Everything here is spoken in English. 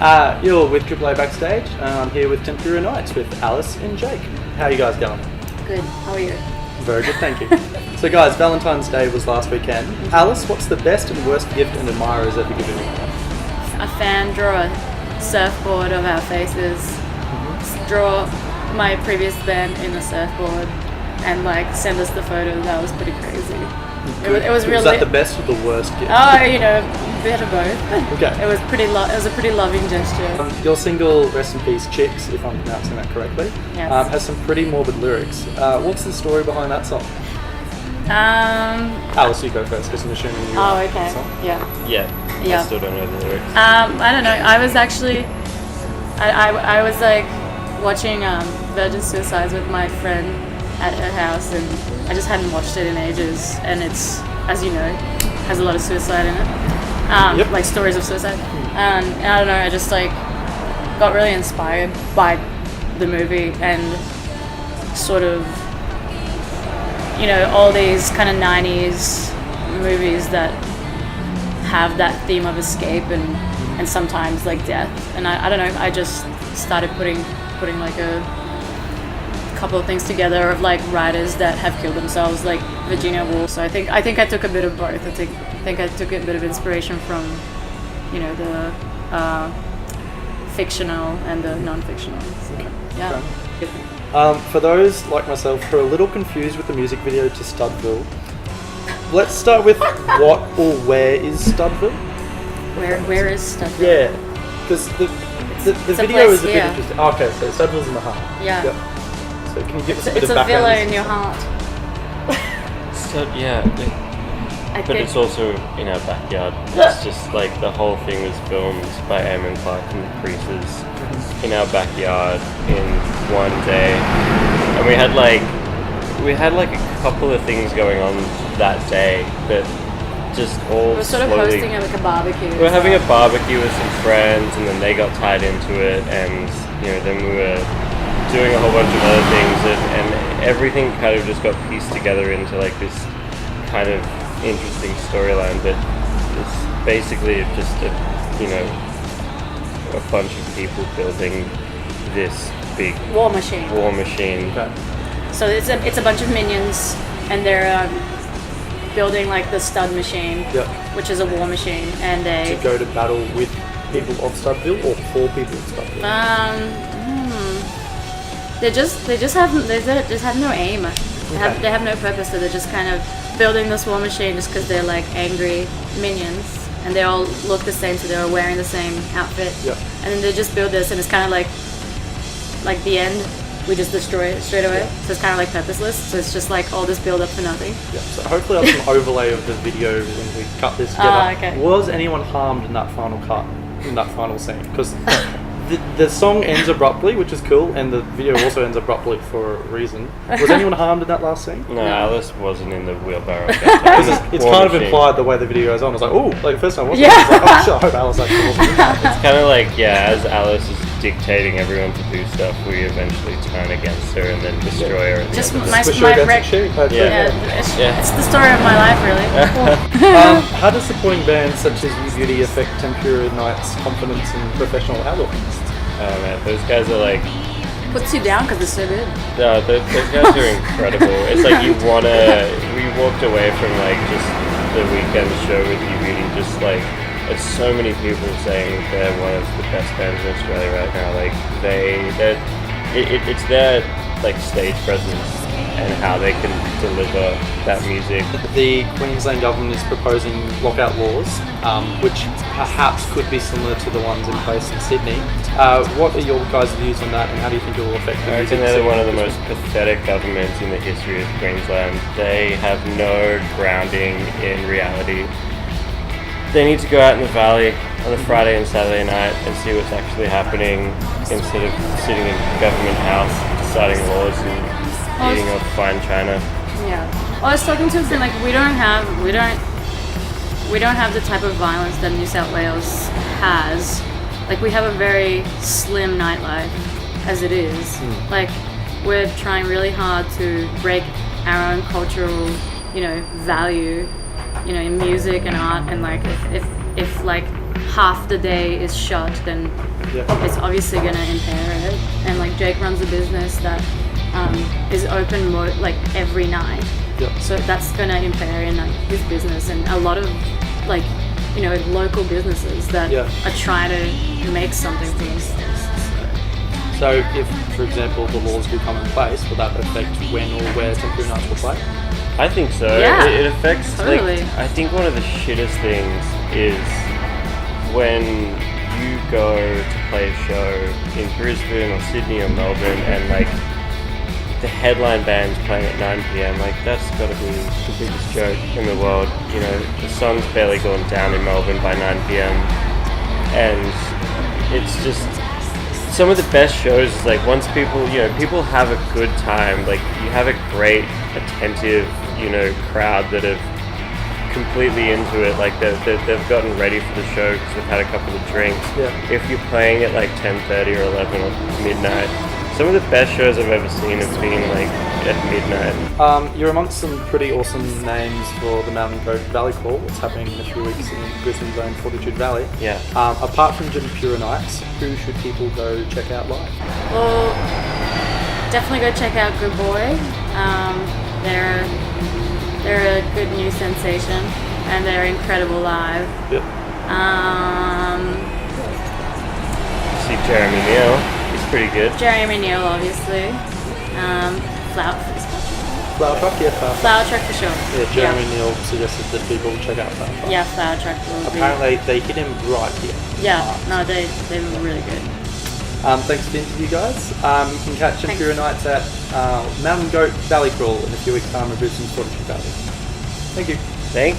You're with AAA Backstage. I'm here with Tempura Nights with Alice and Jake. How are you guys going? Good. How are you? Very good, thank you. So guys, Valentine's Day was last weekend. Alice, what's the best and worst gift an admirer has ever given you? A fan drew a surfboard of our faces, draw my previous band in the surfboard, and like send us the photo. That was pretty crazy. It was really. Was that the best or the worst gift? Oh, you know, bit of both. Okay. It was pretty. It was a pretty loving gesture. Your single, Rest in Peace, Chicks, if I'm pronouncing that correctly, Yes. has some pretty morbid lyrics. What's the story behind that song? Alice, you go first, because I'm assuming you Oh, like okay. the song. Yeah. I still don't know the lyrics. I don't know. I was actually, I was like watching Virgin Suicides with my friend at her house, and I just hadn't watched it in ages. And it's, as you know, has a lot of suicide in it, Yep. like stories of suicide. And I don't know. I just like got really inspired by the movie and sort of, you know, all these kind of 90s movies that have that theme of escape and sometimes like death. And I don't know, I just started putting like a couple of things together of like writers that have killed themselves, like Virginia Woolf. So I think I took a bit of both. I think I took a bit of inspiration from, you know, the fictional and the non-fictional. So, yeah. Okay. For those like myself who are a little confused with the music video to Studville, let's start with what or where is Studville? Where is stuff? Yeah, because the video place is a bit here. interesting. Oh, okay, so Studville's in the heart. Yeah. Yep. So can you give us a bit It's of a background? villa in your heart. So, yeah, I but think. it's also in our backyard. It's just like the whole thing was filmed by Eamon Clark and the Creases in our backyard in one day, and we had like a couple of things going on that day that just all We're sort of slowly. hosting like a barbecue. We were having a barbecue with some friends, and then they got tied into it, and you know, then we were doing a whole bunch of other things, and everything kind of just got pieced together into like this kind of interesting storyline. But it's basically just a bunch of people building this big war machine. Okay. So it's a bunch of minions, and they're building like the stud machine, Yep. which is a war machine, and To they go to battle with people of Studville or for people of Studville? they just have no aim. They have no purpose. So they're just kind of building this war machine just because they're like angry minions, and they all look the same, so they're all wearing the same outfit. Yep. And then they just build this, and it's kind of like the end. We just destroy it straight away. So it's kind of like purposeless. So it's just like all this build up for nothing. Yeah, so hopefully I'll have some overlay of the video when we cut this together. Okay. Was anyone harmed in that final cut, in that final scene? Because the song ends abruptly, which is cool, and the video also ends abruptly for a reason. Was anyone harmed in that last scene? No, Alice wasn't in the wheelbarrow. It's kind of implied the way the video goes on. I was like, oh, like the first time I watched it, I was like, oh shit, I hope Alice actually wasn't in that. It's kind of like, yeah, as Alice is dictating everyone to do stuff, we eventually turn against her and then destroy her. At the Just end of it. my Squish her against rec- the sheet. Yeah. It's the story of my life, really. How does supporting bands such as You Beauty affect Tempura Nights' confidence and professional outlook? Oh man, those guys are like, Puts you down because they're so good. no, those guys are incredible. It's like we walked away from like just the weekend show with You Beauty, just like, it's so many people saying they're one of the best bands in Australia right now. Like it's their like stage presence and how they can deliver that music. The Queensland government is proposing lockout laws, which perhaps could be similar to the ones in place in Sydney. What are your guys' views on that, and how do you think it will affect the I music reckon they're scene? one of the most pathetic governments in the history of Queensland. They have no grounding in reality. They need to go out in the valley on a Friday and Saturday night and see what's actually happening instead of sitting in government house deciding laws and eating off fine china. Yeah. Well, I was talking to a friend, like we don't have the type of violence that New South Wales has. Like we have a very slim nightlife as it is. Like we're trying really hard to break our own cultural, you know, value, you know, in music and art, and like if like half the day is shut, then Yeah. it's obviously going to impair it. And like Jake runs a business that is open like every night, Yeah. so that's going to impair in like his business, and a lot of like local businesses that are trying to make something for themselves. So if, for example, the laws do come in place, will that affect when or where Tempura Nights will play? I think so. Yeah, it affects. totally. Like, I think one of the shittest things is when you go to play a show in Brisbane or Sydney or Melbourne, and like the headline band's playing at 9 p.m. Like, that's got to be the biggest joke in the world. You know, the sun's barely gone down in Melbourne by 9 p.m. and it's just some of the best shows. Is like once people have a good time. Like, you have a great, attentive, crowd that have completely into it. Like they've gotten ready for the show because they've had a couple of drinks. Yeah. If you're playing at like 10:30 or 11 or midnight, some of the best shows I've ever seen have been like at midnight. You're amongst some pretty awesome names for the Mountain Goat Valley Crawl. It's happening in a few weeks in Brisbane's own Fortitude Valley. Yeah. Apart from Tempura Nights, who should people go check out live? Well, definitely go check out Good Boy. They're a good new sensation, and they're incredible live. Yep. See Jeremy Neal, he's pretty good. Jeremy Neal, obviously. Flower Truck, yeah. Flower Truck for sure. Yeah, Jeremy Neal suggested that people check out Flower Truck. Yeah, Flower Truck will be. Apparently they hit him right here. Yeah, no, they were really good. Thanks for the interview, guys. You can catch Tempura Nights at Mountain Goat Valley Crawl in a few weeks' time in Brisbane's Fortitude Valley. Thank you. Thanks.